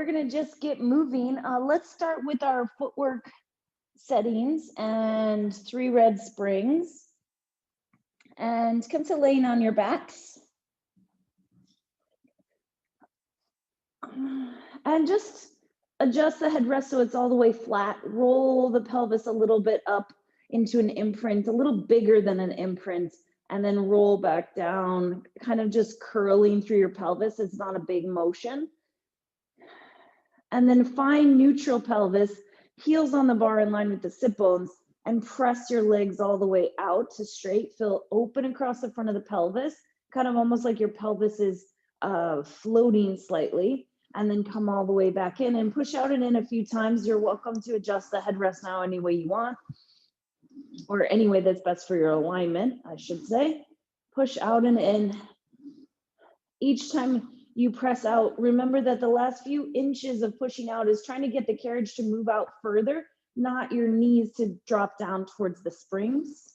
we're gonna just get moving. Let's start with our footwork settings and 3 red springs. And come to laying on your backs. And just adjust the headrest so it's all the way flat. Roll the pelvis a little bit up into an imprint, a little bigger than an imprint, and then roll back down, kind of just curling through your pelvis. It's not a big motion. And then find neutral pelvis, heels on the bar in line with the sit bones, and press your legs all the way out to straight. Feel open across the front of the pelvis, kind of almost like your pelvis is floating slightly, and then come all the way back in and push out and in a few times. You're welcome to adjust the headrest now any way you want, or any way that's best for your alignment, I should say. Push out and in. Each time you press out, remember that the last few inches of pushing out is trying to get the carriage to move out further, not your knees to drop down towards the springs.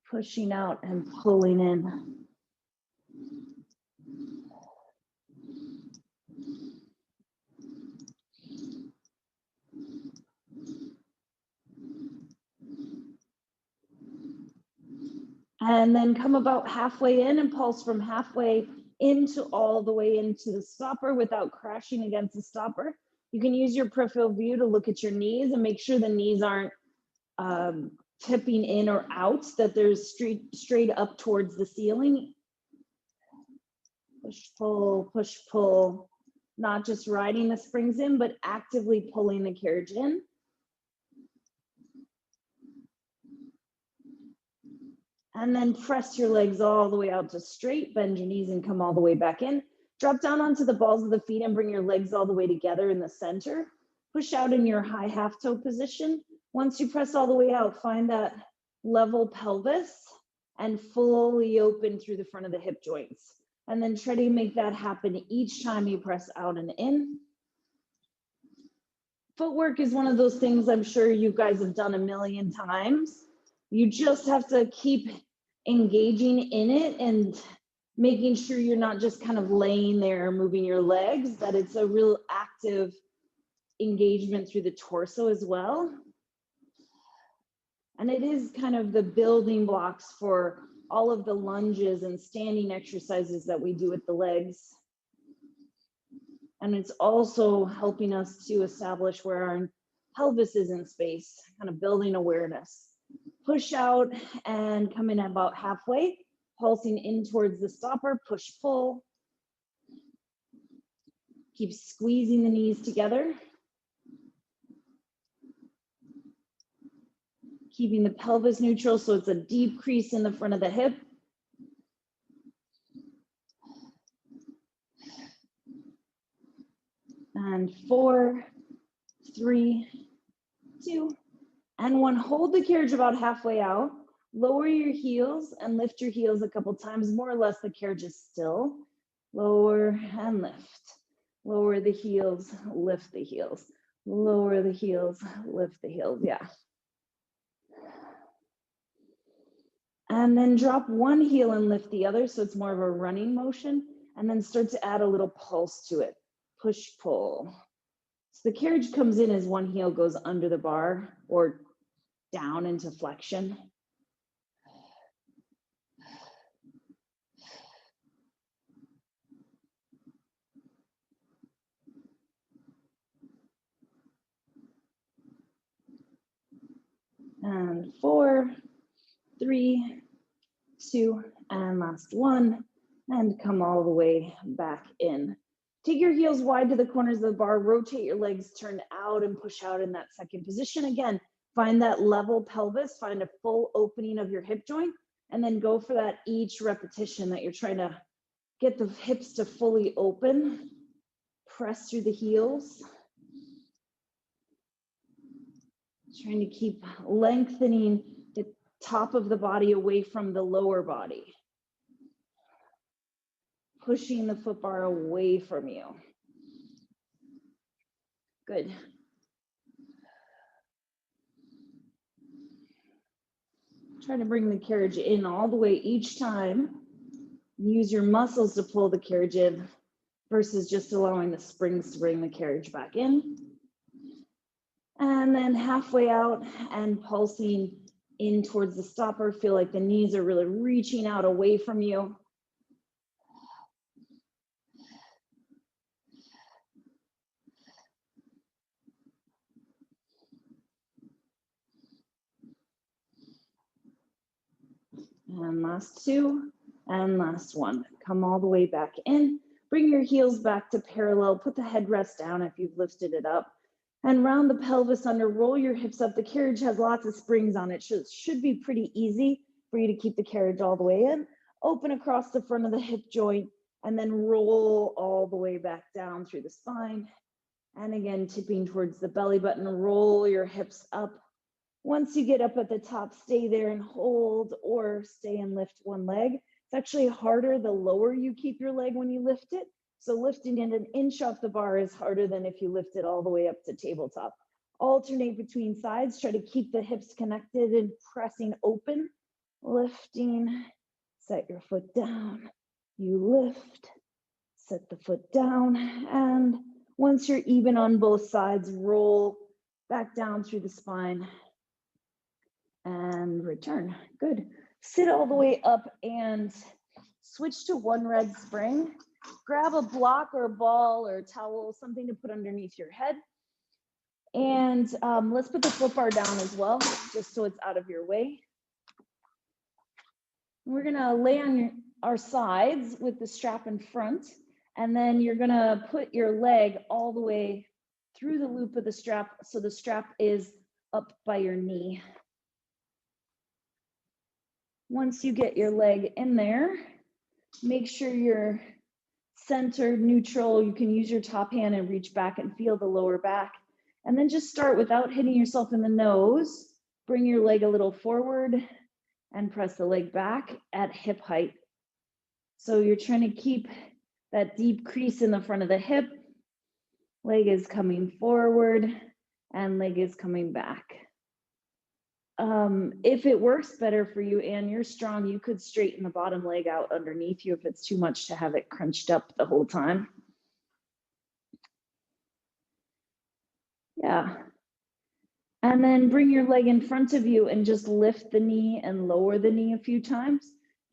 Pushing out and pulling in. And then come about halfway in and pulse from halfway into all the way into the stopper without crashing against the stopper. You can use your peripheral view to look at your knees and make sure the knees aren't tipping in or out, that they're straight up towards the ceiling. Push, pull, not just riding the springs in, but actively pulling the carriage in. And then press your legs all the way out to straight, bend your knees and come all the way back in. Drop down onto the balls of the feet and bring your legs all the way together in the center. Push out in your high half toe position. Once you press all the way out, find that level pelvis and fully open through the front of the hip joints. And then try to make that happen each time you press out and in. Footwork is one of those things I'm sure you guys have done a million times. You just have to keep engaging in it and making sure you're not just kind of laying there moving your legs, that it's a real active engagement through the torso as well. And it is kind of the building blocks for all of the lunges and standing exercises that we do with the legs. And it's also helping us to establish where our pelvis is in space, kind of building awareness. Push out and come in about halfway, pulsing in towards the stopper, push, pull. Keep squeezing the knees together. Keeping the pelvis neutral so it's a deep crease in the front of the hip. And 4, 3, 2, and 1. Hold the carriage about halfway out. Lower your heels and lift your heels a couple times. More or less the carriage is still. Lower and lift. Lower the heels, lift the heels. Lower the heels, lift the heels. Yeah. And then drop one heel and lift the other, so it's more of a running motion, and then start to add a little pulse to it. Push, pull. So the carriage comes in as one heel goes under the bar or down into flexion. And 4, 3, 2, and last 1, and come all the way back in. Take your heels wide to the corners of the bar, rotate your legs, turn out and push out in that second position. Again, find that level pelvis, find a full opening of your hip joint, and then go for that each repetition that you're trying to get the hips to fully open. Press through the heels. Trying to keep lengthening the top of the body away from the lower body. Pushing the foot bar away from you. Good. Try to bring the carriage in all the way each time. Use your muscles to pull the carriage in. versus just allowing the springs to bring the carriage back in. And then halfway out and pulsing in towards the stopper. Feel like the knees are really reaching out away from you. And last two, and last one. Come all the way back in. Bring your heels back to parallel. Put the headrest down if you've lifted it up. And round the pelvis under, roll your hips up. The carriage has lots of springs on it. Should be pretty easy for you to keep the carriage all the way in. Open across the front of the hip joint, and then roll all the way back down through the spine. And again, tipping towards the belly button, roll your hips up. Once you get up at the top, stay there and hold, or stay and lift one leg. It's actually harder the lower you keep your leg when you lift it. So lifting it an inch off the bar is harder than if you lift it all the way up to tabletop. Alternate between sides, try to keep the hips connected and pressing open. Lifting, set your foot down. You lift, set the foot down, and once you're even on both sides, roll back down through the spine and return. Good. Sit all the way up and switch to one red spring. Grab a block or a ball or a towel, something to put underneath your head. And let's put the foot bar down as well, just so it's out of your way. We're gonna lay on our sides with the strap in front, and then you're gonna put your leg all the way through the loop of the strap, so the strap is up by your knee. Once you get your leg in there, make sure you're centered, neutral. You can use your top hand and reach back and feel the lower back. And then just start without hitting yourself in the nose. Bring your leg a little forward and press the leg back at hip height. So you're trying to keep that deep crease in the front of the hip. Leg is coming forward and leg is coming back. If it works better for you and you're strong, you could straighten the bottom leg out underneath you if it's too much to have it crunched up the whole time. Yeah. And then bring your leg in front of you and just lift the knee and lower the knee a few times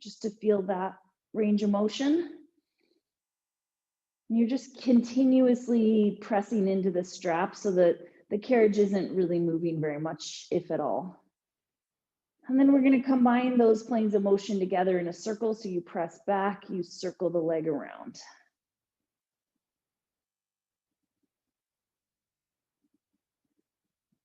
just to feel that range of motion. And you're just continuously pressing into the strap so that the carriage isn't really moving very much, if at all. And then we're going to combine those planes of motion together in a circle. So you press back, you circle the leg around.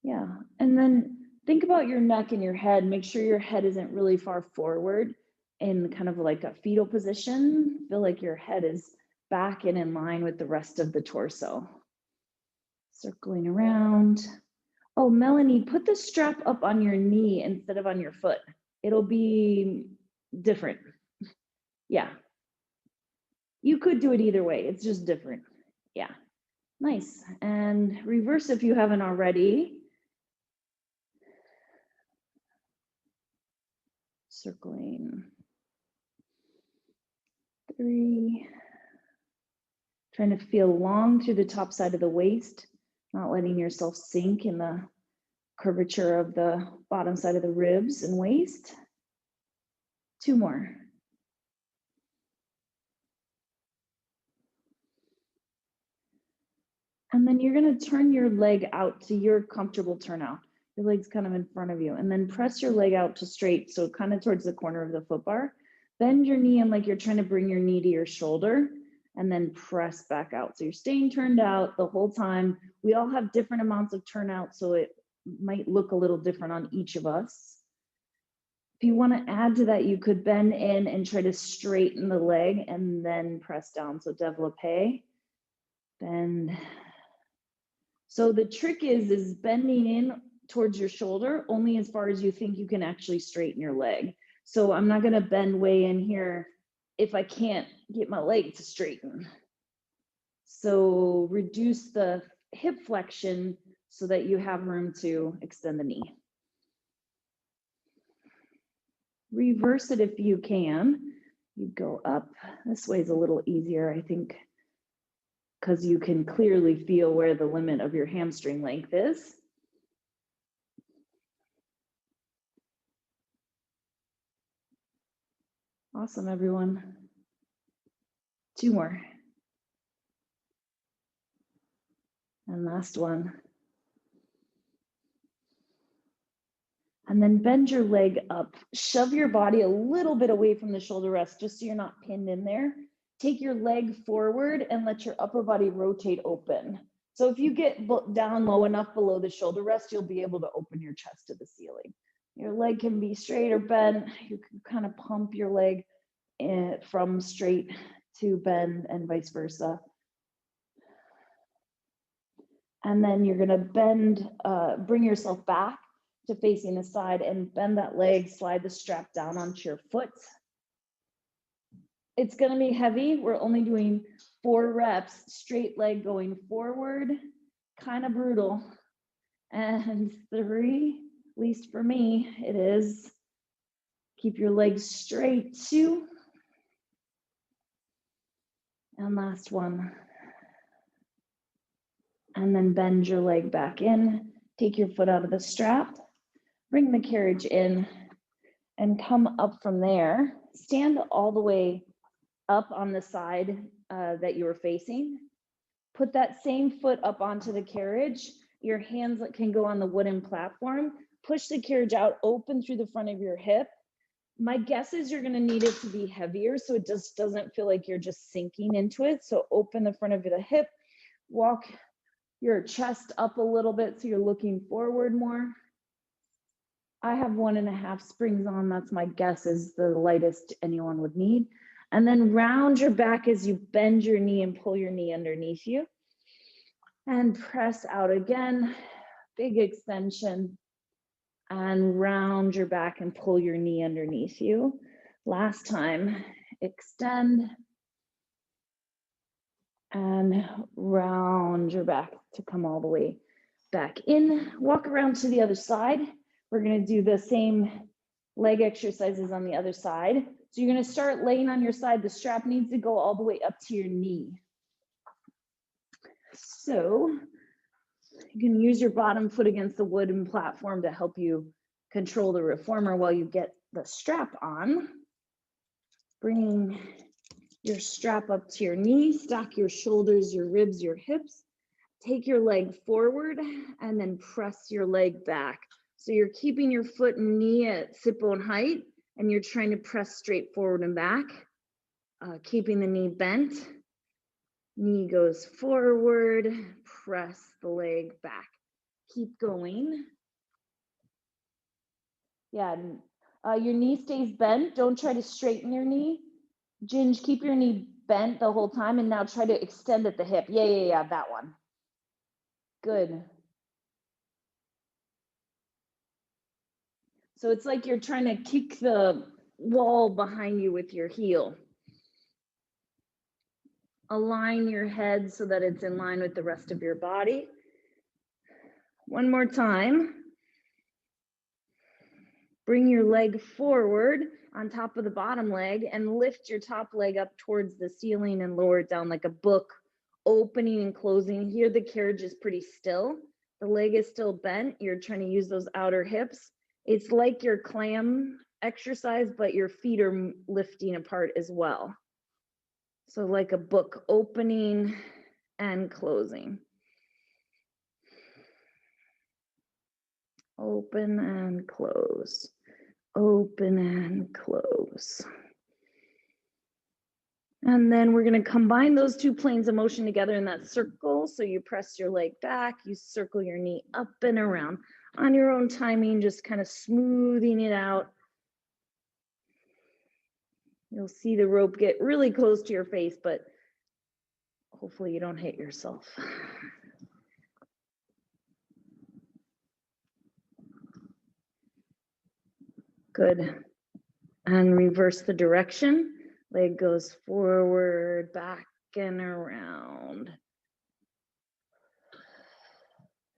Yeah, and then think about your neck and your head. Make sure your head isn't really far forward in kind of like a fetal position. Feel like your head is back and in line with the rest of the torso. Circling around. Oh, Melanie, put the strap up on your knee instead of on your foot. It'll be different. Yeah. You could do it either way. It's just different. Yeah. Nice. And reverse if you haven't already. Circling. 3. Trying to feel long through the top side of the waist, not letting yourself sink in the curvature of the bottom side of the ribs and waist. 2 more. And then you're going to turn your leg out to your comfortable turnout. Your leg's kind of in front of you. And then press your leg out to straight, so kind of towards the corner of the foot bar. Bend your knee in like you're trying to bring your knee to your shoulder, and then press back out. So you're staying turned out the whole time. We all have different amounts of turnout, so it might look a little different on each of us. If you want to add to that, you could bend in and try to straighten the leg and then press down. So développé, bend. So the trick is bending in towards your shoulder only as far as you think you can actually straighten your leg. So I'm not going to bend way in here if I can't get my leg to straighten. So reduce the hip flexion so that you have room to extend the knee. Reverse it if you can. You go up. This way is a little easier, I think, because you can clearly feel where the limit of your hamstring length is. Awesome, everyone. 2 more. And last one. And then bend your leg up. Shove your body a little bit away from the shoulder rest, just so you're not pinned in there. Take your leg forward and let your upper body rotate open. So if you get down low enough below the shoulder rest, you'll be able to open your chest to the ceiling. Your leg can be straight or bent. You can kind of pump your leg from straight to bend and vice versa. And then you're gonna bend, bring yourself back to facing the side and bend that leg, slide the strap down onto your foot. It's gonna be heavy. We're only doing 4 reps, straight leg going forward, kind of brutal. And 3, at least for me, it is. Keep your legs straight, 2. And last one. And then bend your leg back in, take your foot out of the strap, bring the carriage in, and come up from there. Stand all the way up on the side that you were facing. Put that same foot up onto the carriage. Your hands can go on the wooden platform. Push the carriage out, open through the front of your hip. My guess is you're gonna need it to be heavier so it just doesn't feel like you're just sinking into it. So open the front of the hip, walk your chest up a little bit so you're looking forward more. I have 1.5 springs on. That's my guess is the lightest anyone would need. And then round your back as you bend your knee and pull your knee underneath you. And press out again, big extension. And round your back and pull your knee underneath you. Last time, extend. And round your back to come all the way back in. Walk around to the other side. We're gonna do the same leg exercises on the other side. So you're gonna start laying on your side. The strap needs to go all the way up to your knee. So you can use your bottom foot against the wooden platform to help you control the reformer while you get the strap on. Bringing your strap up to your knee, stack your shoulders, your ribs, your hips. Take your leg forward and then press your leg back. So you're keeping your foot and knee at sit bone height and you're trying to press straight forward and back, keeping the knee bent. Knee goes forward, press the leg back. Keep going. Yeah, your knee stays bent. Don't try to straighten your knee. Ginge, keep your knee bent the whole time and now try to extend at the hip. Yeah, that one. Good. So it's like you're trying to kick the wall behind you with your heel. Align your head so that it's in line with the rest of your body. One more time. Bring your leg forward on top of the bottom leg and lift your top leg up towards the ceiling and lower it down like a book, opening and closing. Here the carriage is pretty still. The leg is still bent. You're trying to use those outer hips. It's like your clam exercise, but your feet are lifting apart as well. So like a book, opening and closing. Open and close. Open and close. And then we're going to combine those 2 planes of motion together in that circle. So you press your leg back, you circle your knee up and around on your own timing, just kind of smoothing it out. You'll see the rope get really close to your face, but hopefully you don't hit yourself. Good. And reverse the direction. Leg goes forward, back and around.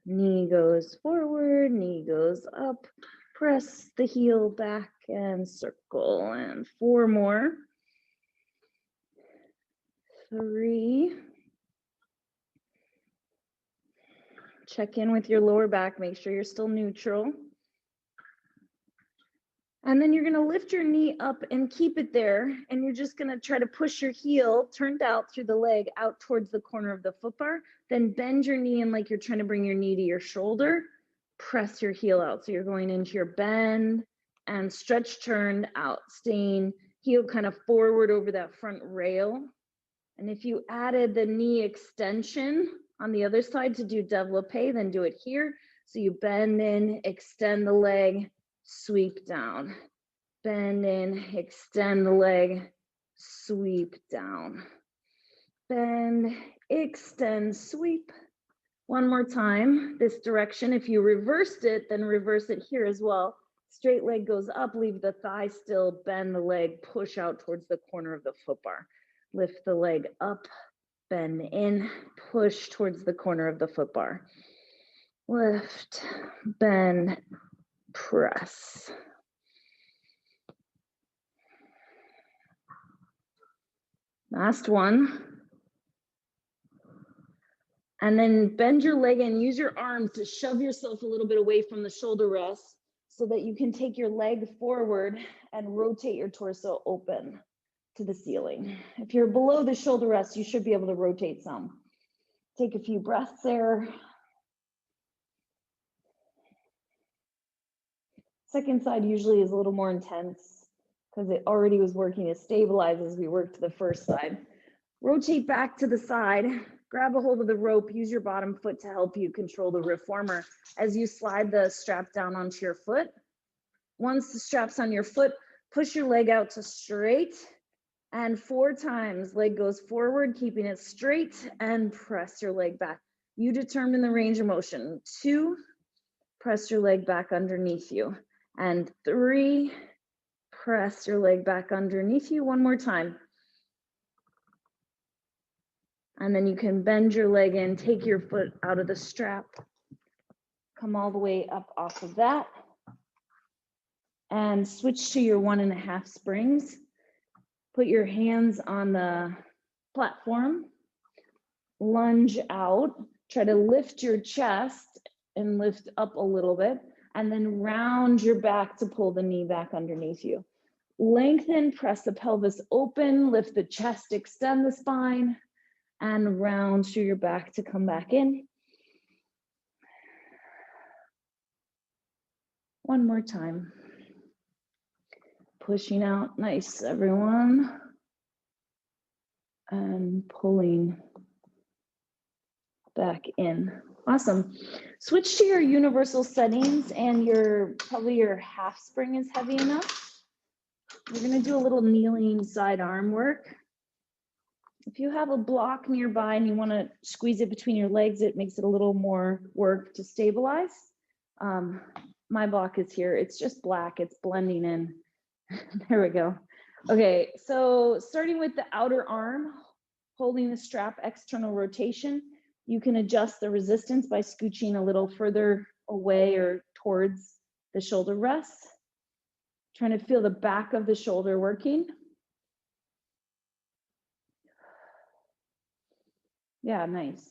Knee goes forward, knee goes up. Press the heel back and circle. And 4 more. 3. Check in with your lower back, make sure you're still neutral. And then you're gonna lift your knee up and keep it there. And you're just gonna try to push your heel turned out through the leg out towards the corner of the foot bar. Then bend your knee in like you're trying to bring your knee to your shoulder. Press your heel out. So you're going into your bend and stretch turned out, staying heel kind of forward over that front rail. And if you added the knee extension on the other side to do développé, then do it here. So you bend in, extend the leg, sweep down. Bend in, extend the leg, sweep down. Bend, extend, sweep. One more time, this direction. If you reversed it, then reverse it here as well. Straight leg goes up, leave the thigh still, bend the leg, push out towards the corner of the foot bar. Lift the leg up, bend in, push towards the corner of the foot bar. Lift, bend, press. Last one. And then bend your leg and use your arms to shove yourself a little bit away from the shoulder rest so that you can take your leg forward and rotate your torso open to the ceiling. If you're below the shoulder rest, you should be able to rotate some. Take a few breaths there. Second side usually is a little more intense because it already was working to stabilize as we worked to the first side. Rotate back to the side, grab a hold of the rope, use your bottom foot to help you control the reformer as you slide the strap down onto your foot. Once the strap's on your foot, push your leg out to straight, and 4 times, leg goes forward, keeping it straight, and press your leg back. You determine the range of motion. 2, press your leg back underneath you, and 3, press your leg back underneath you. One more time. And then you can bend your leg in, take your foot out of the strap, come all the way up off of that, and switch to your 1.5 springs. Put your hands on the platform, lunge out, try to lift your chest and lift up a little bit, and then round your back to pull the knee back underneath you. Lengthen, press the pelvis open, lift the chest, extend the spine, and round through your back to come back in. One more time. Pushing out, nice everyone. And pulling back in. Awesome. Switch to your universal settings and probably your half spring is heavy enough. We're gonna do a little kneeling side arm work. If you have a block nearby and you want to squeeze it between your legs, it makes it a little more work to stabilize. My block is here. It's just black. It's blending in. There we go. Okay, so starting with the outer arm, holding the strap, external rotation. You can adjust the resistance by scooching a little further away or towards the shoulder rest. Trying to feel the back of the shoulder working. Yeah, nice.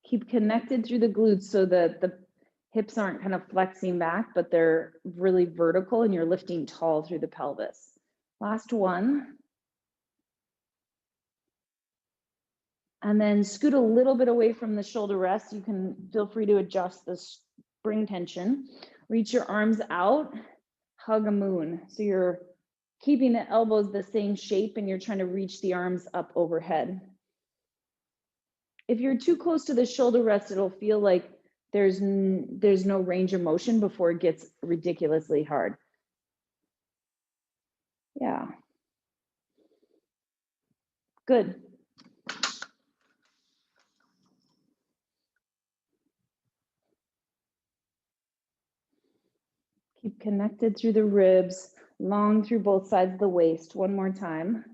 Keep connected through the glutes so that the hips aren't kind of flexing back, but they're really vertical and you're lifting tall through the pelvis. Last one. And then scoot a little bit away from the shoulder rest. You can feel free to adjust the spring tension. Reach your arms out. Hug a moon. So you're keeping the elbows the same shape and you're trying to reach the arms up overhead. If you're too close to the shoulder rest, it'll feel like there's no range of motion before it gets ridiculously hard. Yeah. Good. Keep connected through the ribs, long through both sides of the waist. One more time.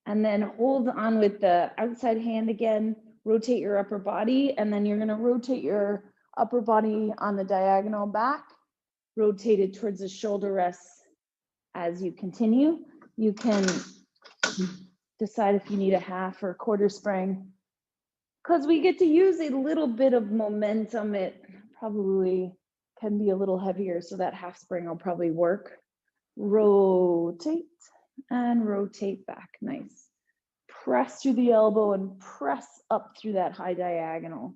And then hold on with the outside hand again, rotate your upper body, and then you're gonna rotate your Upper body on the diagonal back, rotated towards the shoulder rests as you continue. You can decide if you need a half or a quarter spring. Because we get to use a little bit of momentum, it probably can be a little heavier, so that half spring will probably work. Rotate and rotate back, nice. Press through the elbow and press up through that high diagonal.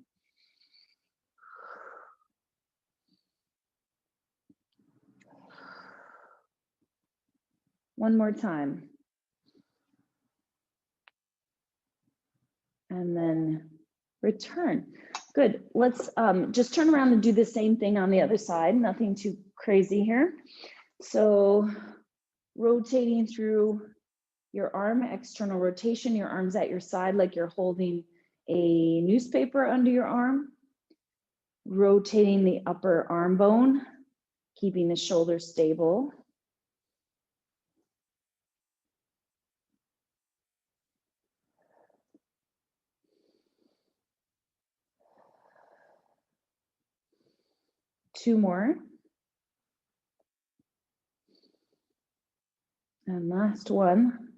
One more time. And then return. Good. Let's just turn around and do the same thing on the other side. Nothing too crazy here. So rotating through your arm, external rotation, your arms at your side like you're holding a newspaper under your arm. Rotating the upper arm bone, keeping the shoulder stable. Two more. And last one.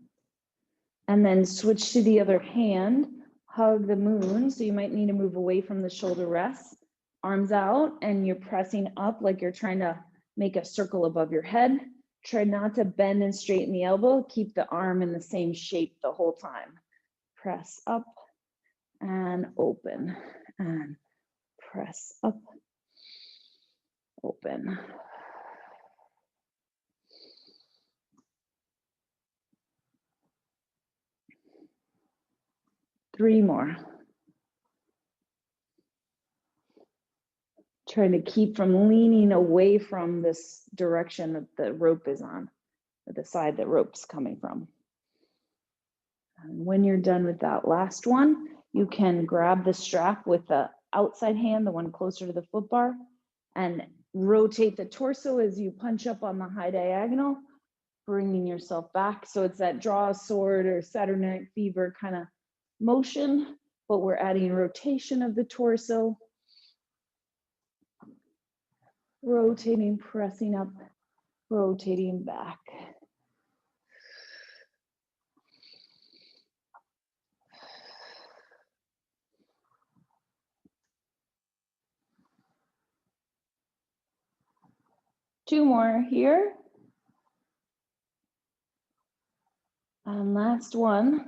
And then switch to the other hand, hug the moon. So you might need to move away from the shoulder rest. Arms out, and you're pressing up like you're trying to make a circle above your head. Try not to bend and straighten the elbow. Keep the arm in the same shape the whole time. Press up and open, and press up, open. Three more. Trying to keep from leaning away from this direction that the rope is on, or the side that rope's coming from. And when you're done with that last one, you can grab the strap with the outside hand, the one closer to the foot bar, and rotate the torso as you punch up on the high diagonal, bringing yourself back. So it's that draw a sword or Saturday Night Fever kind of motion, but we're adding rotation of the torso. Rotating, pressing up, rotating back. Two more here. And last one.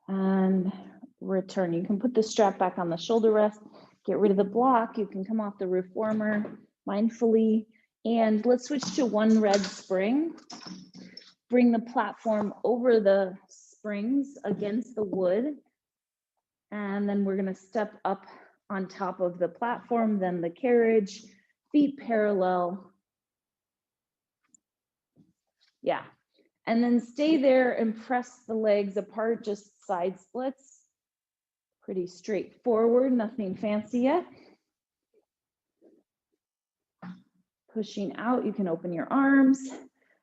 And return. You can put the strap back on the shoulder rest, get rid of the block. You can come off the reformer mindfully. And let's switch to one red spring. Bring the platform over the springs against the wood. And then we're going to step up on top of the platform, then the carriage, feet parallel. Yeah. And then stay there and press the legs apart, just side splits. Pretty straightforward, nothing fancy yet. Pushing out, you can open your arms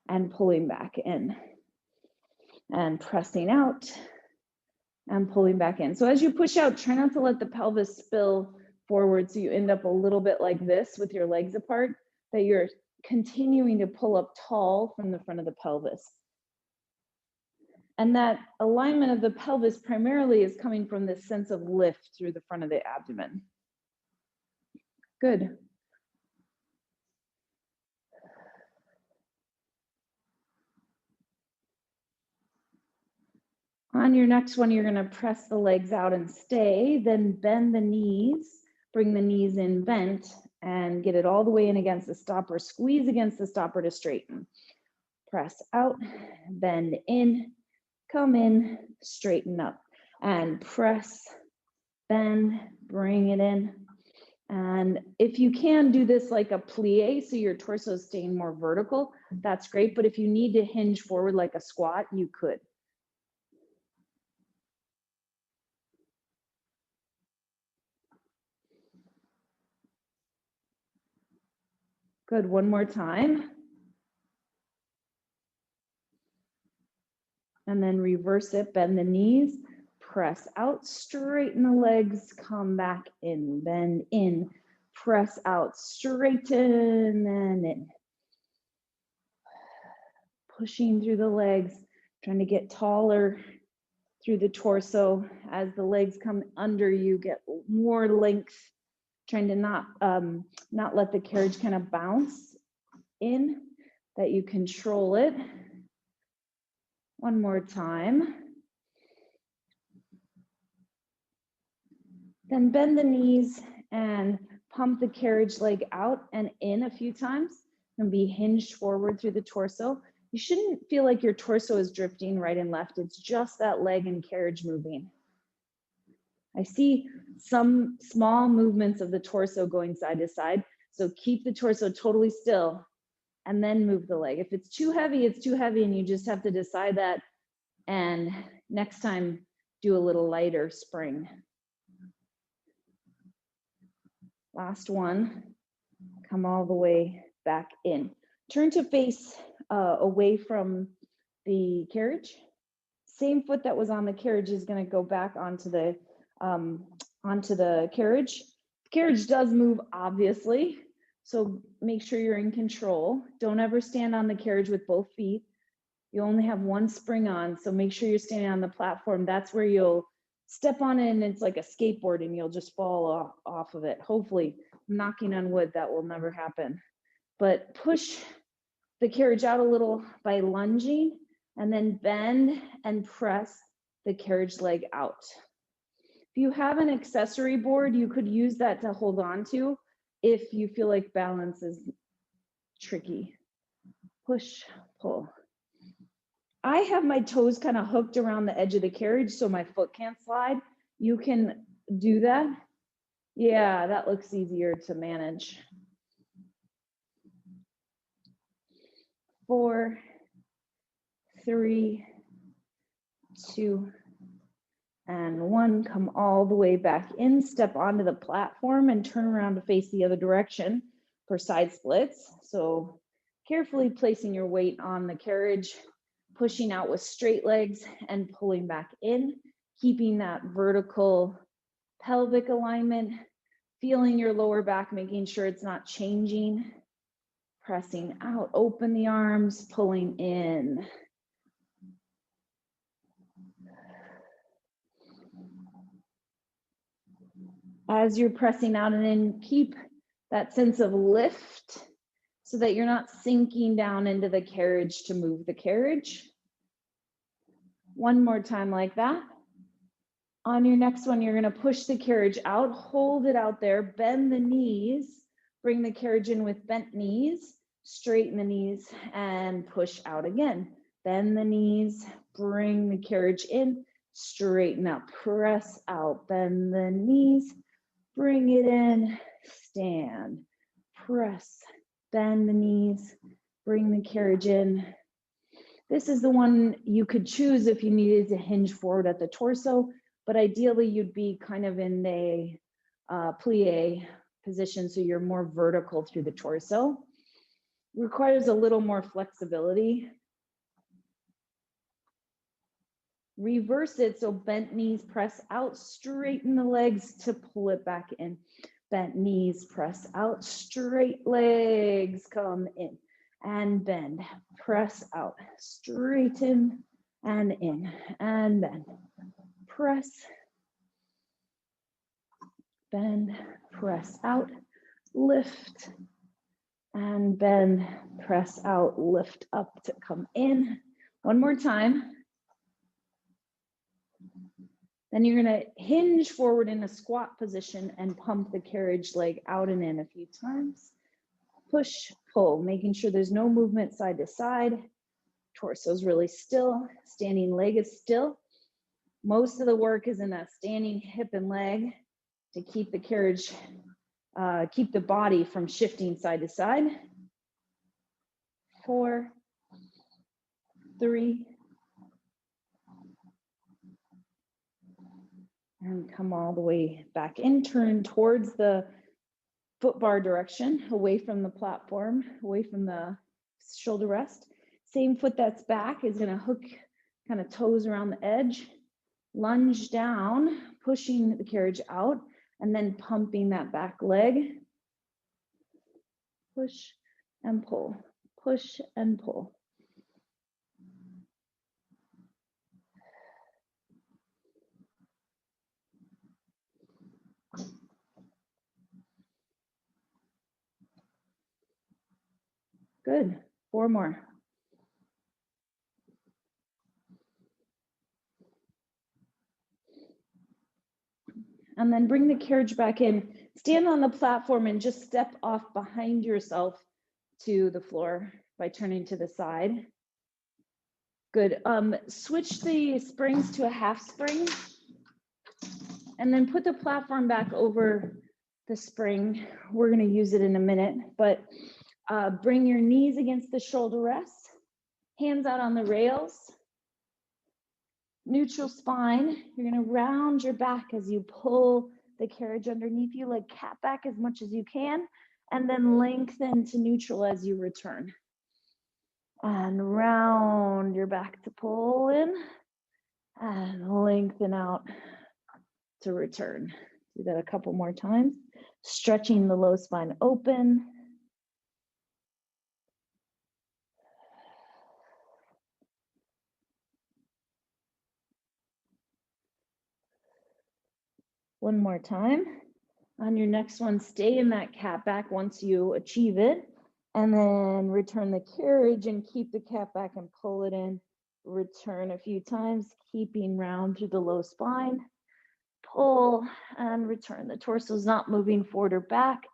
and pulling back in. And pressing out and pulling back in. So as you push out, try not to let the pelvis spill forward so you end up a little bit like this with your legs apart, that you're continuing to pull up tall from the front of the pelvis. And that alignment of the pelvis primarily is coming from this sense of lift through the front of the abdomen. Good. On your next one, you're going to press the legs out and stay, then bend the knees, bring the knees in bent, and get it all the way in against the stopper. Squeeze against the stopper to straighten. Press out, bend in, come in, straighten up, and press, bend, bring it in. And if you can do this like a plie, so your torso is staying more vertical, that's great. But if you need to hinge forward like a squat, you could. Good, one more time. And then reverse it, bend the knees, press out, straighten the legs, come back in, bend in, press out, straighten and in. Pushing through the legs, trying to get taller through the torso as the legs come under you, get more length, trying to not let the carriage kind of bounce in, that you control it. One more time. Then bend the knees and pump the carriage leg out and in a few times and be hinged forward through the torso. You shouldn't feel like your torso is drifting right and left. It's just that leg and carriage moving. I see some small movements of the torso going side to side. So keep the torso totally still and then move the leg. If it's too heavy, it's too heavy, and you just have to decide that. And next time, do a little lighter spring. Last one, come all the way back in. Turn to face away from the carriage. Same foot that was on the carriage is going to go back onto the carriage. The carriage does move, obviously, so make sure you're in control. Don't ever stand on the carriage with both feet. You only have one spring on, so make sure you're standing on the platform. That's where you'll step on it, and it's like a skateboard, and you'll just fall off of it. Hopefully, knocking on wood, that will never happen. But push the carriage out a little by lunging, and then bend and press the carriage leg out. If you have an accessory board, you could use that to hold on to if you feel like balance is tricky. Push, pull. I have my toes kind of hooked around the edge of the carriage so my foot can't slide. You can do that. Yeah, that looks easier to manage. 4, 3, 2, and 1. Come all the way back in, step onto the platform and turn around to face the other direction for side splits. So carefully placing your weight on the carriage, pushing out with straight legs and pulling back in, keeping that vertical pelvic alignment, feeling your lower back, making sure it's not changing, pressing out, open the arms, pulling in. As you're pressing out and in, keep that sense of lift so that you're not sinking down into the carriage to move the carriage. One more time like that. On your next one, you're going to push the carriage out, hold it out there, bend the knees, bring the carriage in with bent knees, straighten the knees, and push out again. Bend the knees, bring the carriage in, straighten up, press out, bend the knees, bring it in, stand, press, bend the knees, bring the carriage in. This is the one you could choose if you needed to hinge forward at the torso, but ideally you'd be kind of in a plie position, so you're more vertical through the torso. Requires a little more flexibility. Reverse it, so bent knees, press out, straighten the legs to pull it back in. Bent knees, press out, straight legs, come in and bend, press out, straighten and in and bend, press, bend, press out, lift and bend, press out, lift up to come in. One more time. Then you're going to hinge forward in a squat position and pump the carriage leg out and in a few times. Push, pull, making sure there's no movement side to side. Torso's really still. Standing leg is still. Most of the work is in that standing hip and leg to keep the carriage, keep the body from shifting side to side. 4, 3, and come all the way back in, turn towards the foot bar direction, away from the platform, away from the shoulder rest. Same foot that's back is gonna hook kind of toes around the edge. lunge down, pushing the carriage out, and then pumping that back leg. Push and pull, push and pull. Good, 4 more. And then bring the carriage back in. Stand on the platform and just step off behind yourself to the floor by turning to the side. Good. Switch the springs to a half spring. And then put the platform back over the spring. We're going to use it in a minute, but bring your knees against the shoulder rest, hands out on the rails, neutral spine. You're going to round your back as you pull the carriage underneath you, like cat back as much as you can, and then lengthen to neutral as you return. And round your back to pull in and lengthen out to return. Do that a couple more times. Stretching the low spine open. One more time. On your next one, stay in that cat back once you achieve it, and then return the carriage and keep the cat back and pull it in. Return a few times, keeping round through the low spine. Pull and return. The torso is not moving forward or back.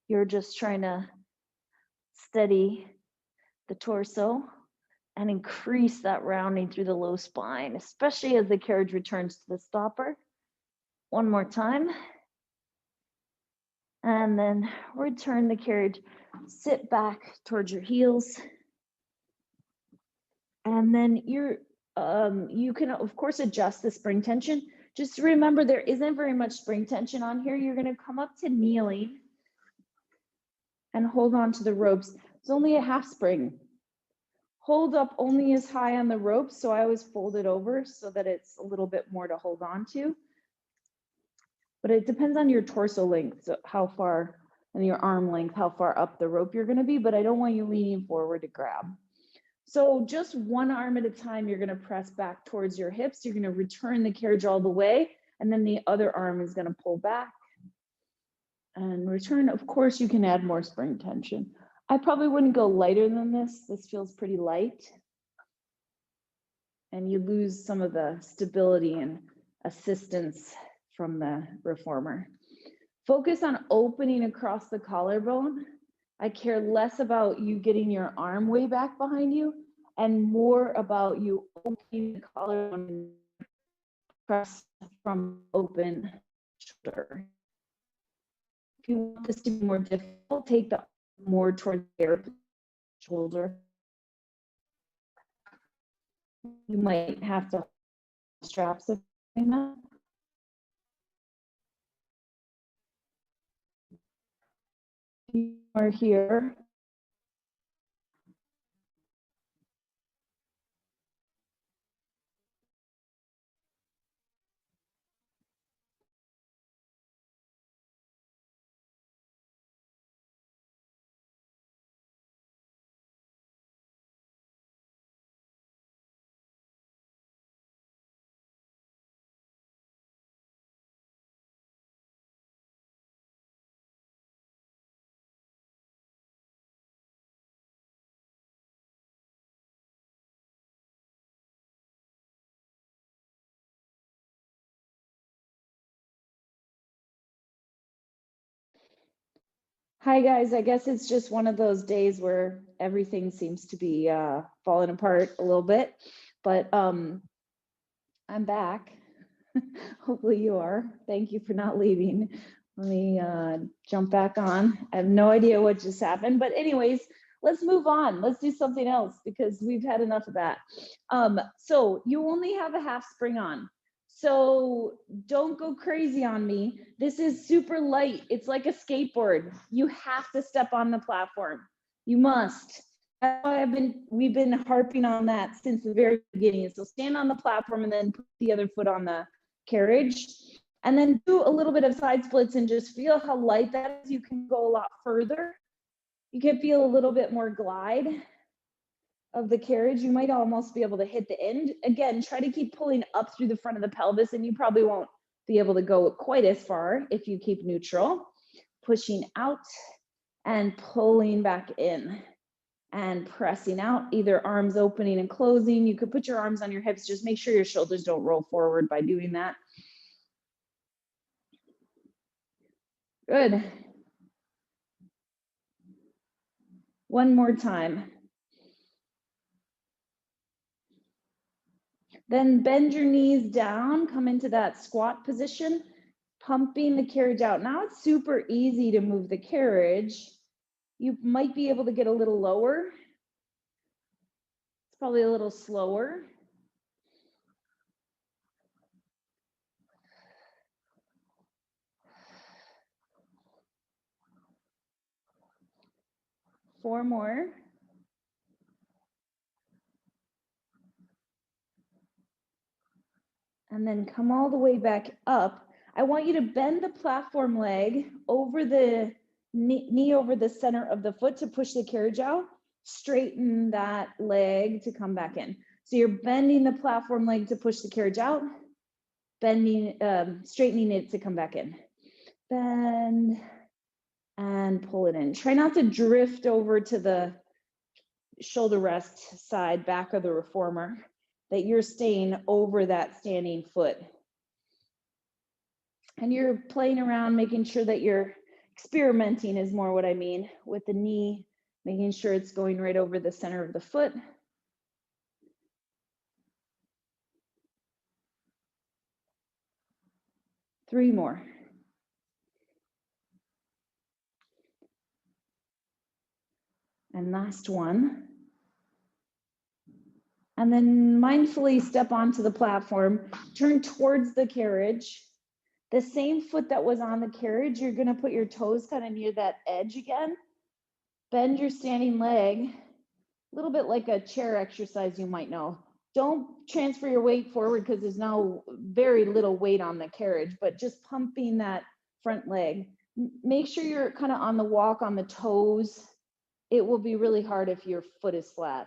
You're just trying to steady the torso and increase that rounding through the low spine, especially as the carriage returns to the stopper. One more time. And then return the carriage, sit back towards your heels. And then you can, of course, adjust the spring tension. Just remember, there isn't very much spring tension on here. You're going to come up to kneeling and hold on to the ropes. It's only a half spring. Hold up only as high on the ropes, so I always fold it over so that it's a little bit more to hold on to. But it depends on your torso length, so how far, and your arm length, how far up the rope you're going to be, but I don't want you leaning forward to grab. So just one arm at a time, you're going to press back towards your hips. You're going to return the carriage all the way, and then the other arm is going to pull back and return. Of course, you can add more spring tension. I probably wouldn't go lighter than this. This feels pretty light. And you lose some of the stability and assistance from the reformer. Focus on opening across the collarbone. I care less about you getting your arm way back behind you and more about you opening the collarbone and press from open shoulder. If you want this to be more difficult, take the more towards your shoulder. You might have to straps of that. You are here. Hi guys, I guess it's just one of those days where everything seems to be falling apart a little bit, but I'm back. Hopefully you are. Thank you for not leaving. Let me jump back on. I have no idea what just happened, but anyways, let's move on. Let's do something else because we've had enough of that. So you only have a half spring on. So don't go crazy on me. This is super light. It's like a skateboard. You have to step on the platform. You must. That's why we've been harping on that since the very beginning. So stand on the platform and then put the other foot on the carriage. And then do a little bit of side splits and just feel how light that is. You can go a lot further. You can feel a little bit more glide of the carriage. You might almost be able to hit the end. Again, try to keep pulling up through the front of the pelvis, and you probably won't be able to go quite as far if you keep neutral. Pushing out and pulling back in and pressing out, either arms opening and closing. You could put your arms on your hips. Just make sure your shoulders don't roll forward by doing that. Good. One more time. Then bend your knees down, come into that squat position, pumping the carriage out. Now it's super easy to move the carriage. You might be able to get a little lower. It's probably a little slower. Four more. And then come all the way back up. I want you to bend the platform leg over the knee over the center of the foot to push the carriage out. Straighten that leg to come back in. So you're bending the platform leg to push the carriage out, bending, straightening it to come back in. Bend and pull it in. Try not to drift over to the shoulder rest side, back of the reformer, that you're staying over that standing foot. And you're playing around, making sure that you're experimenting is more what I mean, with the knee, making sure it's going right over the center of the foot. Three more. And last one. And then mindfully step onto the platform, turn towards the carriage. The same foot that was on the carriage, you're gonna put your toes kind of near that edge again. Bend your standing leg, a little bit like a chair exercise you might know. Don't transfer your weight forward because there's now very little weight on the carriage, but just pumping that front leg. Make sure you're kind of on the walk on the toes. It will be really hard if your foot is flat.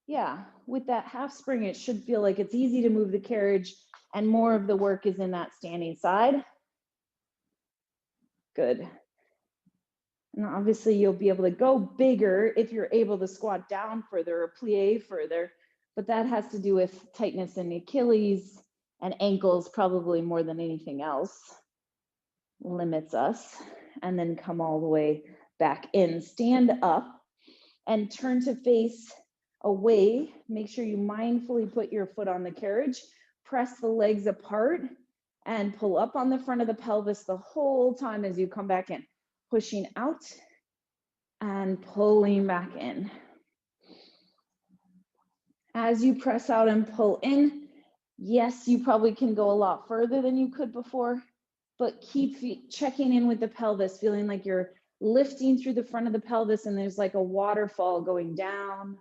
Yeah, with that half spring, it should feel like it's easy to move the carriage and more of the work is in that standing side. Good. And obviously you'll be able to go bigger if you're able to squat down further or plie further, but that has to do with tightness in the Achilles and ankles, probably more than anything else limits us. And then come all the way back in, stand up and turn to face away. Make sure you mindfully put your foot on the carriage, press the legs apart and pull up on the front of the pelvis the whole time as you come back in, pushing out and pulling back in. As you press out and pull in, yes, you probably can go a lot further than you could before, but keep checking in with the pelvis, feeling like you're lifting through the front of the pelvis and there's like a waterfall going down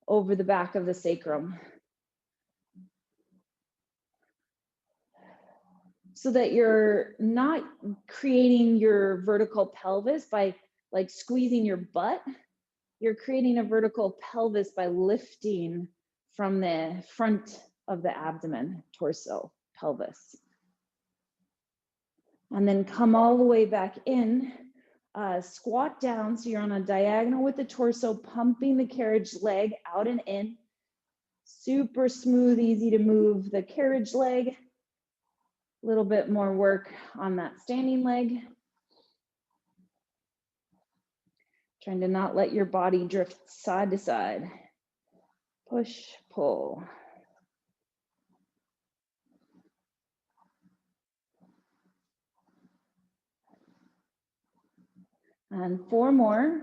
over the back of the sacrum. So that you're not creating your vertical pelvis by like squeezing your butt. You're creating a vertical pelvis by lifting from the front of the abdomen, torso, pelvis. And then come all the way back in, squat down. So you're on a diagonal with the torso, pumping the carriage leg out and in. Super smooth, easy to move the carriage leg. A little bit more work on that standing leg. Trying to not let your body drift side to side. Push, pull. And four more.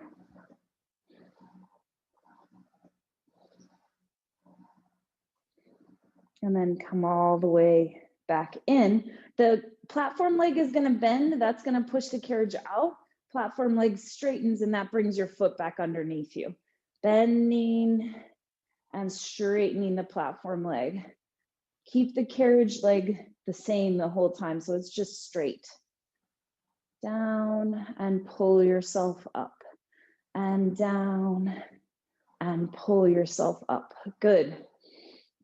And then come all the way back in. The platform leg is going to bend. That's going to push the carriage out. Platform leg straightens and that brings your foot back underneath you. Bending and straightening the platform leg. Keep the carriage leg the same the whole time, so it's just straight. Down and pull yourself up. And down and pull yourself up. Good.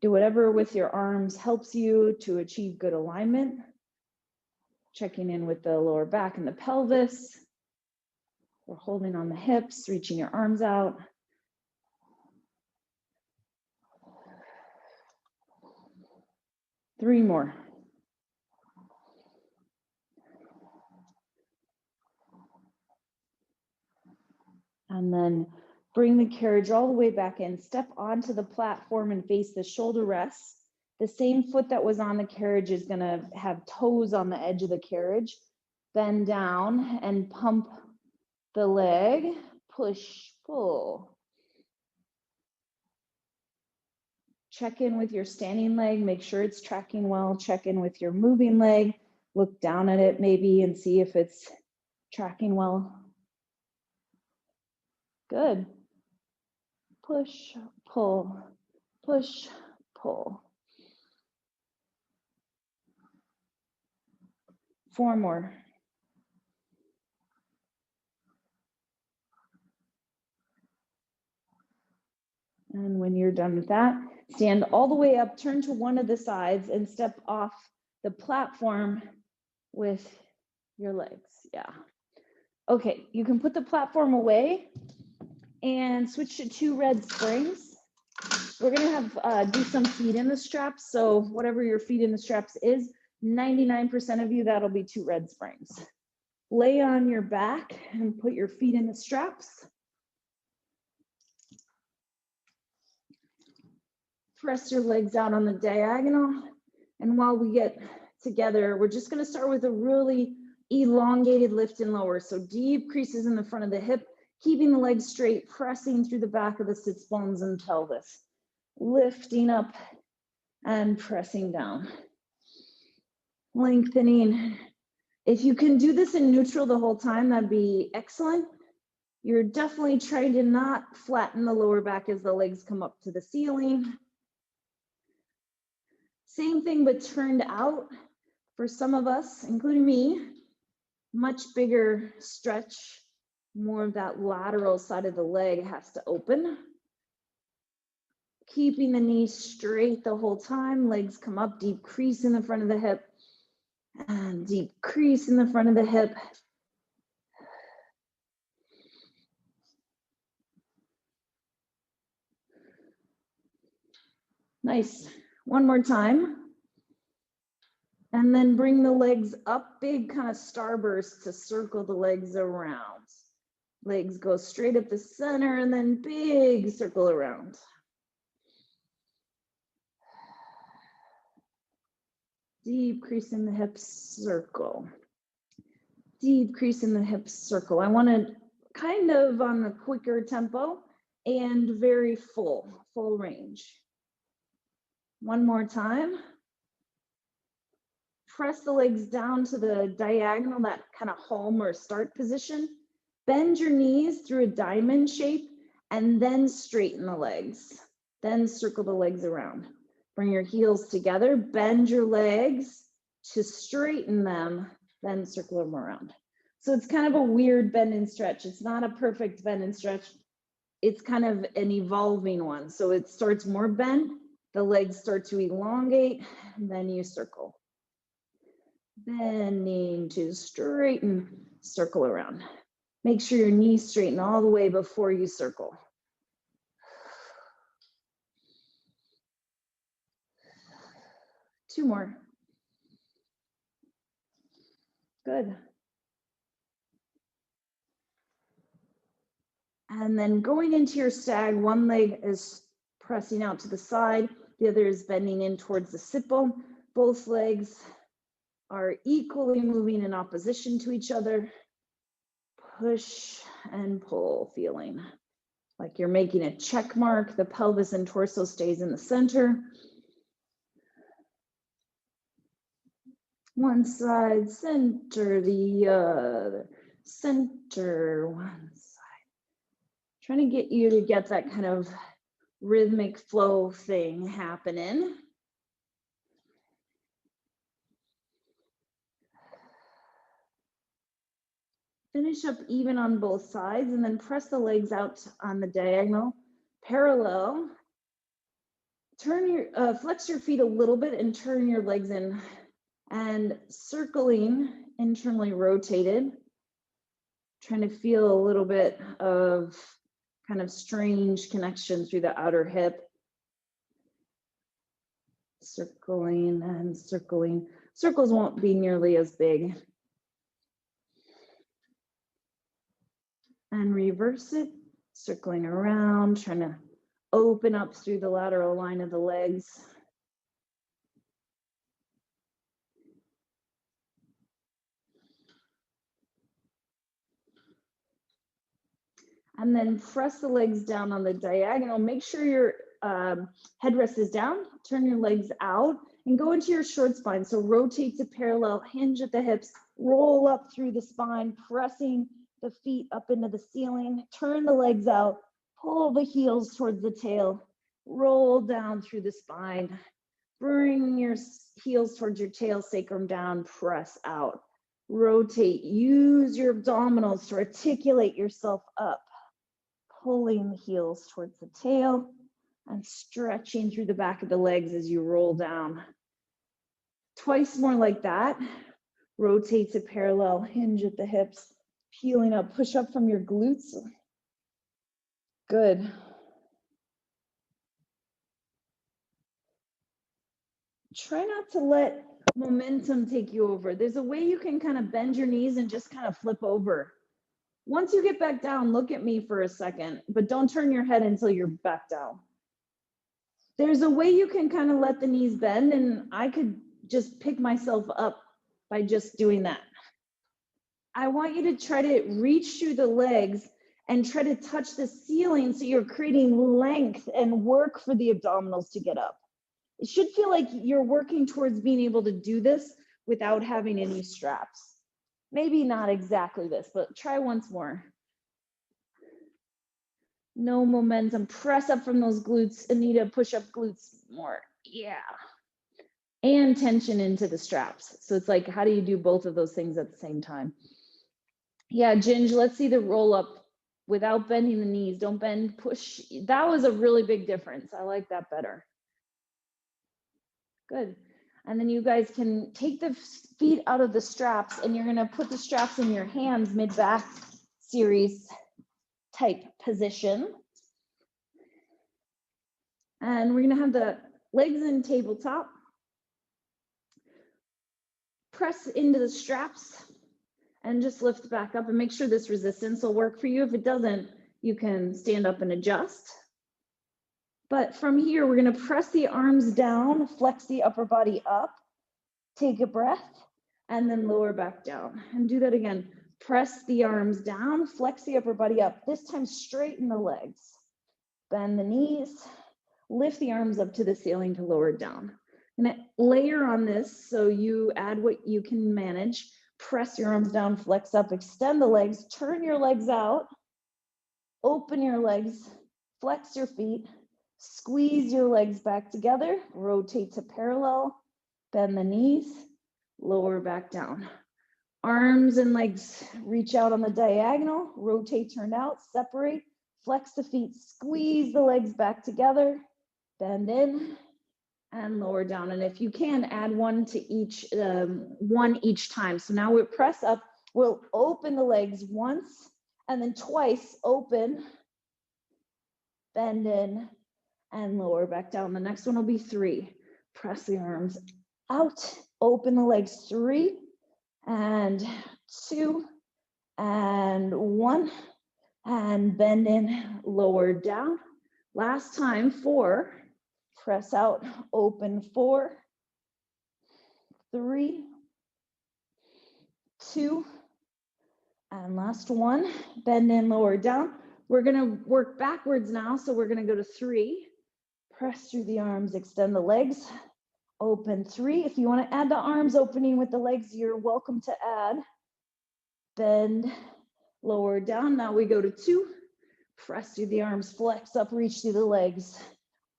Do whatever with your arms helps you to achieve good alignment. Checking in with the lower back and the pelvis. We're holding on the hips, reaching your arms out. Three more. And then bring the carriage all the way back in. Step onto the platform and face the shoulder rests. The same foot that was on the carriage is going to have toes on the edge of the carriage. Bend down and pump the leg. Push, pull. Check in with your standing leg. Make sure it's tracking well. Check in with your moving leg. Look down at it maybe and see if it's tracking well. Good. Push, pull, push, pull. 4 more. And when you're done with that, stand all the way up, turn to one of the sides and step off the platform with your legs. Yeah. Okay, you can put the platform away and switch to 2 red springs. We're gonna have do some feet in the straps. So whatever your feet in the straps is, 99% of you, that'll be 2 red springs. Lay on your back and put your feet in the straps. Press your legs out on the diagonal. And while we get together, we're just gonna start with a really elongated lift and lower. So deep creases in the front of the hip, keeping the legs straight, pressing through the back of the sits bones and pelvis. Lifting up and pressing down. Lengthening. If you can do this in neutral the whole time, that'd be excellent. You're definitely trying to not flatten the lower back as the legs come up to the ceiling. Same thing, but turned out for some of us, including me. Much bigger stretch, more of that lateral side of the leg has to open. Keeping the knees straight the whole time, legs come up, deep crease in the front of the hip, and deep crease in the front of the hip. Nice. One more time. And then bring the legs up, big kind of starburst to circle the legs around. Legs go straight up the center and then big circle around. Deep crease in the hips, circle. Deep crease in the hips, circle. I want to kind of on a quicker tempo and very full range. One more time. Press the legs down to the diagonal, that kind of home or start position. Bend your knees through a diamond shape and then straighten the legs. Then circle the legs around. Bring your heels together, bend your legs to straighten them, then circle them around. So it's kind of a weird bend and stretch. It's not a perfect bend and stretch. It's kind of an evolving one. So it starts more bent, the legs start to elongate, and then you circle. Bending to straighten, circle around. Make sure your knees straighten all the way before you circle. Two more. Good. And then going into your stag, one leg is pressing out to the side, the other is bending in towards the sit bone. Both legs are equally moving in opposition to each other. Push and pull, feeling like you're making a check mark. The pelvis and torso stays in the center. One side, center the other. center, one side. Trying to get you to get that kind of rhythmic flow thing happening. Finish up even on both sides and then press the legs out on the diagonal, parallel. Turn your, flex your feet a little bit and turn your legs in and circling, internally rotated. Trying to feel a little bit of kind of strange connection through the outer hip. Circling and circling. Circles won't be nearly as big. And reverse it, circling around, trying to open up through the lateral line of the legs. And then press the legs down on the diagonal. Make sure your headrest is down, turn your legs out and go into your short spine. So rotate to parallel, hinge at the hips, roll up through the spine, pressing the feet up into the ceiling, turn the legs out, pull the heels towards the tail, roll down through the spine, bring your heels towards your tail, sacrum down, press out, rotate, use your abdominals to articulate yourself up, pulling the heels towards the tail and stretching through the back of the legs as you roll down. Twice more like that. Rotate to parallel, hinge at the hips, peeling up, push up from your glutes. Good. Try not to let momentum take you over. There's a way you can kind of bend your knees and just kind of flip over. Once you get back down, look at me for a second, but don't turn your head until you're back down. There's a way you can kind of let the knees bend, and I could just pick myself up by just doing that. I want you to try to reach through the legs and try to touch the ceiling so you're creating length and work for the abdominals to get up. It should feel like you're working towards being able to do this without having any straps. Maybe not exactly this, but try once more. No momentum. Press up from those glutes. Anita, push up glutes more. Yeah. And tension into the straps. So it's like, how do you do both of those things at the same time? Yeah, Ginge, let's see the roll up without bending the knees. Don't bend, push. That was a really big difference. I like that better. Good. And then you guys can take the feet out of the straps and you're gonna put the straps in your hands, mid-back series type position. And we're gonna have the legs in tabletop. Press into the straps and just lift back up and make sure this resistance will work for you. If it doesn't, you can stand up and adjust. But from here, we're gonna press the arms down, flex the upper body up, take a breath, and then lower back down. And do that again. Press the arms down, flex the upper body up. This time, straighten the legs. Bend the knees, lift the arms up to the ceiling to lower down. I'm gonna layer on this so you add what you can manage. Press your arms down, flex up, extend the legs, turn your legs out, open your legs, flex your feet, squeeze your legs back together, rotate to parallel, bend the knees, lower back down. Arms and legs reach out on the diagonal, rotate, turn out, separate, flex the feet, squeeze the legs back together, bend in, and lower down. And if you can, add one each time. So now we press up, we'll open the legs once, and then twice, open, bend in, and lower back down. The next one will be 3. Press the arms out, open the legs, 3, and 2, and 1, and bend in, lower down. Last time, 4, press out, open, 4, 3, 2, and last one, bend in, lower down. We're gonna work backwards now, so we're gonna go to 3, press through the arms, extend the legs, open, 3. If you wanna add the arms opening with the legs, you're welcome to add. Bend lower down. Now we go to 2. Press through the arms, flex up, reach through the legs.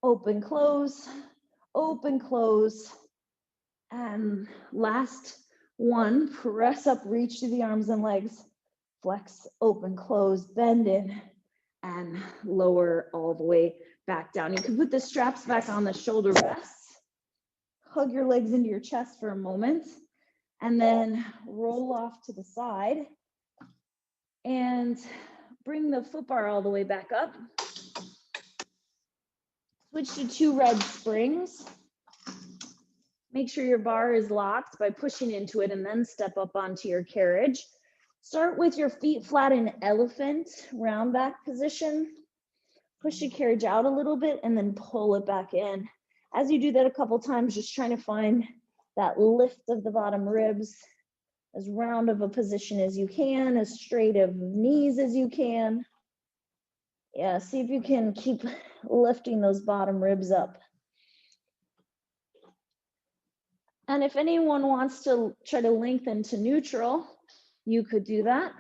Open, close, and last one, press up, reach through the arms and legs, flex, open, close, bend in, and lower all the way back down. You can put the straps back on the shoulder rests, hug your legs into your chest for a moment, and then roll off to the side, and bring the foot bar all the way back up. Switch to 2 red springs. Make sure your bar is locked by pushing into it and then step up onto your carriage. Start with your feet flat in elephant, round back position. Push your carriage out a little bit and then pull it back in. As you do that a couple times, just trying to find that lift of the bottom ribs, as round of a position as you can, as straight of knees as you can. Yeah, see if you can keep lifting those bottom ribs up. And if anyone wants to try to lengthen to neutral, you could do that.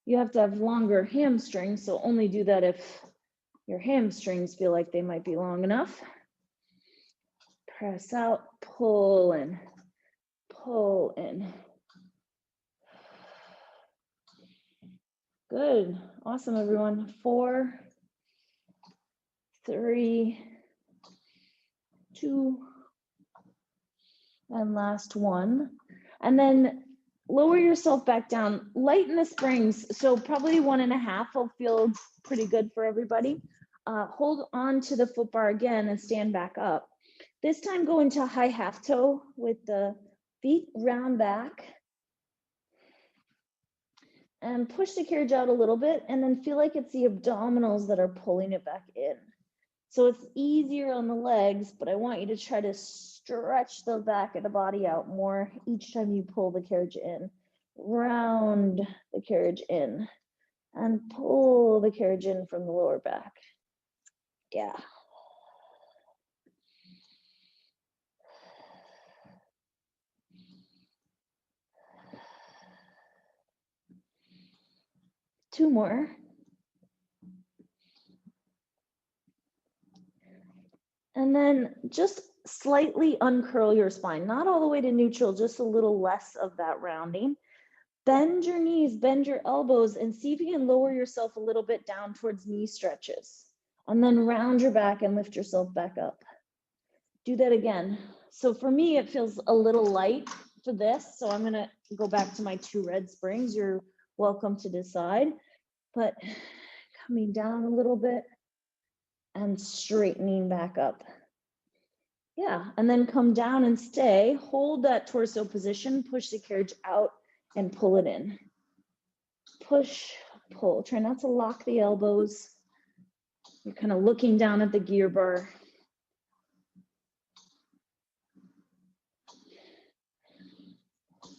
You have to have longer hamstrings, so only do that if your hamstrings feel like they might be long enough. Press out, pull in, pull in. Good, awesome everyone. 4, 3, 2, and last one. And then lower yourself back down, lighten the springs. So probably 1.5 will feel pretty good for everybody. Hold on to the foot bar again and stand back up. This time go into high half toe with the feet round back. And push the carriage out a little bit and then feel like it's the abdominals that are pulling it back in. So it's easier on the legs, but I want you to try to stretch the back of the body out more each time you pull the carriage in. Round the carriage in and pull the carriage in from the lower back. Yeah. Two more. And then just slightly uncurl your spine, not all the way to neutral, just a little less of that rounding. Bend your knees, bend your elbows, and see if you can lower yourself a little bit down towards knee stretches. And then round your back and lift yourself back up. Do that again. So for me, it feels a little light for this. So I'm gonna go back to my 2 red springs. You're welcome to decide, but coming down a little bit and straightening back up. Yeah, and then come down and stay. Hold that torso position, push the carriage out and pull it in. Push, pull. Try not to lock the elbows. You're kind of looking down at the gear bar.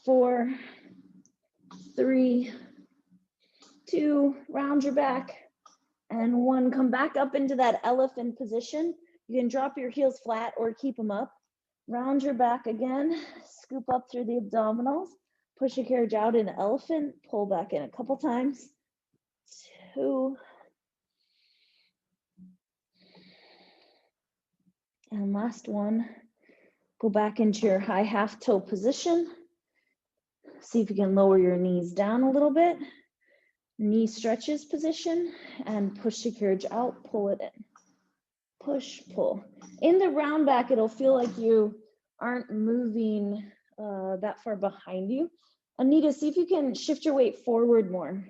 Four, 3, 2, round your back. And 1, come back up into that elephant position. You can drop your heels flat or keep them up. Round your back again, scoop up through the abdominals, push your carriage out in elephant, pull back in a couple times. 2. And last one, go back into your high half toe position. See if you can lower your knees down a little bit. Knee stretches position and push the carriage out, pull it in. Push, pull. In the round back, it'll feel like you aren't moving that far behind you. Anita, see if you can shift your weight forward more.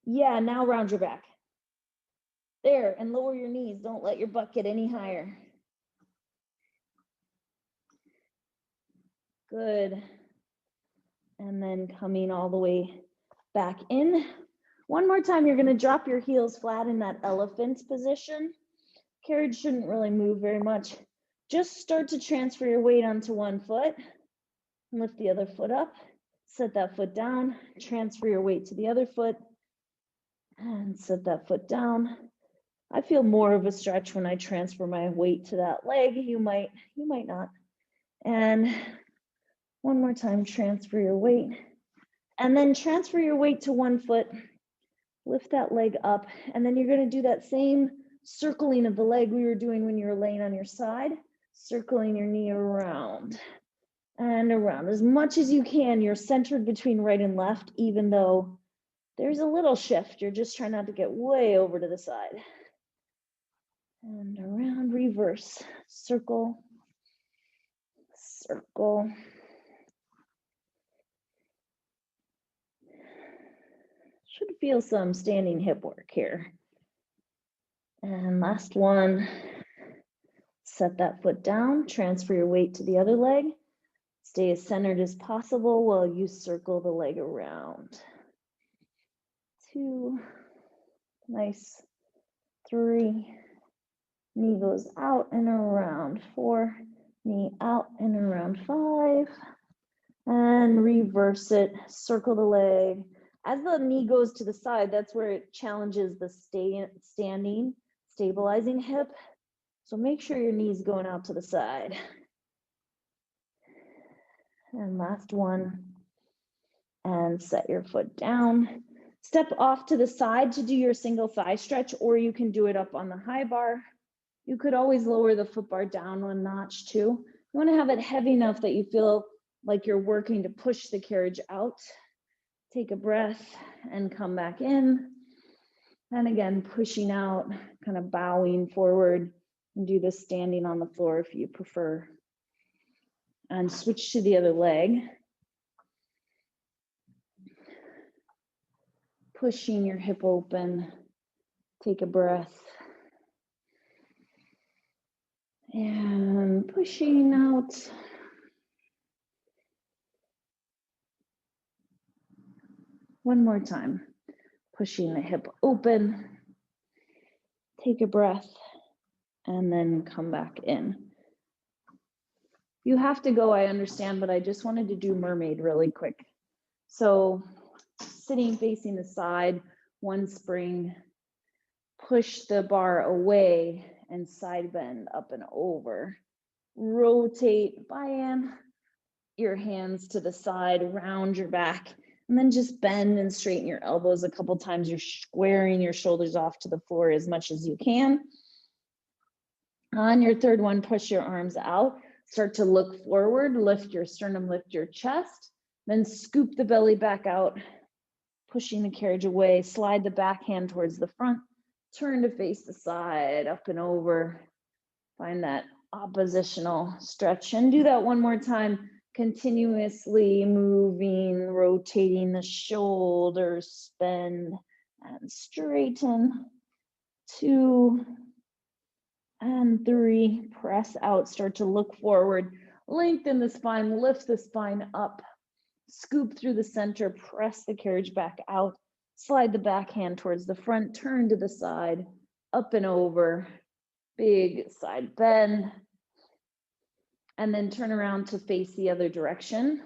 Yeah, now round your back. There, and lower your knees. Don't let your butt get any higher. Good. And then coming all the way back in. One more time, you're going to drop your heels flat in that elephant position. Carriage shouldn't really move very much. Just start to transfer your weight onto one foot. Lift the other foot up. Set that foot down. Transfer your weight to the other foot. And set that foot down. I feel more of a stretch when I transfer my weight to that leg. You might not. And one more time, transfer your weight And then transfer your weight to one foot, lift that leg up, and then you're gonna do that same circling of the leg we were doing when you were laying on your side, circling your knee around and around. As much as you can, you're centered between right and left, even though there's a little shift. You're just trying not to get way over to the side. And around, reverse, circle, circle. Should feel some standing hip work here. And last one, set that foot down, transfer your weight to the other leg. Stay as centered as possible while you circle the leg around. 2, nice, 3, knee goes out and around, 4, knee out and around, 5, and reverse it, circle the leg. As the knee goes to the side, that's where it challenges the standing, stabilizing hip. So make sure your knee's going out to the side. And last one, and set your foot down. Step off to the side to do your single thigh stretch, or you can do it up on the high bar. You could always lower the foot bar down one notch too. You want to have it heavy enough that you feel like you're working to push the carriage out. Take a breath and come back in. And again, pushing out, kind of bowing forward, and do this standing on the floor if you prefer. And switch to the other leg. Pushing your hip open. Take a breath. And pushing out. One more time. Pushing the hip open. Take a breath. And then come back in. You have to go, I understand, but I just wanted to do mermaid really quick. So sitting facing the side, one spring, push the bar away and side bend up and over. Rotate by your hands to the side, round your back, and then just bend and straighten your elbows a couple times. You're squaring your shoulders off to the floor as much as you can. On your third one, push your arms out. Start to look forward, lift your sternum, lift your chest, then scoop the belly back out, pushing the carriage away, slide the back hand towards the front, turn to face the side, up and over. Find that oppositional stretch and do that one more time, continuously moving, rotating the shoulders, bend and straighten. 2 and 3, press out, start to look forward, lengthen the spine, lift the spine up, scoop through the center, press the carriage back out, slide the back hand towards the front, turn to the side, up and over, big side bend, and then turn around to face the other direction.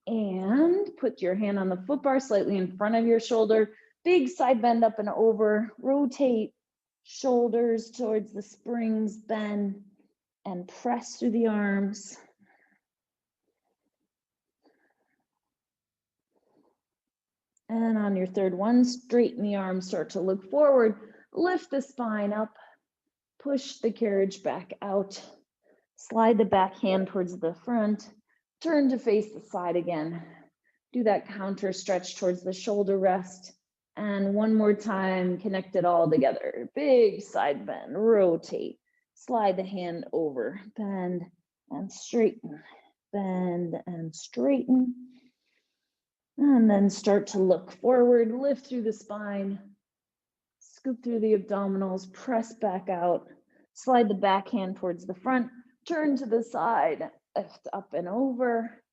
And put your hand on the foot bar slightly in front of your shoulder, big side bend up and over, rotate, shoulders towards the springs, bend and press through the arms. And on your third one, straighten the arms, start to look forward, lift the spine up, push the carriage back out, slide the back hand towards the front, turn to face the side again. Do that counter stretch towards the shoulder rest. And one more time, connect it all together. Big side bend, rotate, slide the hand over, bend and straighten, bend and straighten. And then start to look forward, lift through the spine, scoop through the abdominals, press back out, slide the back hand towards the front, turn to the side, lift up and over,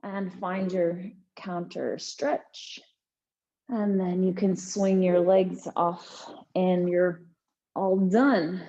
and find your counter stretch. And then you can swing your legs off and you're all done.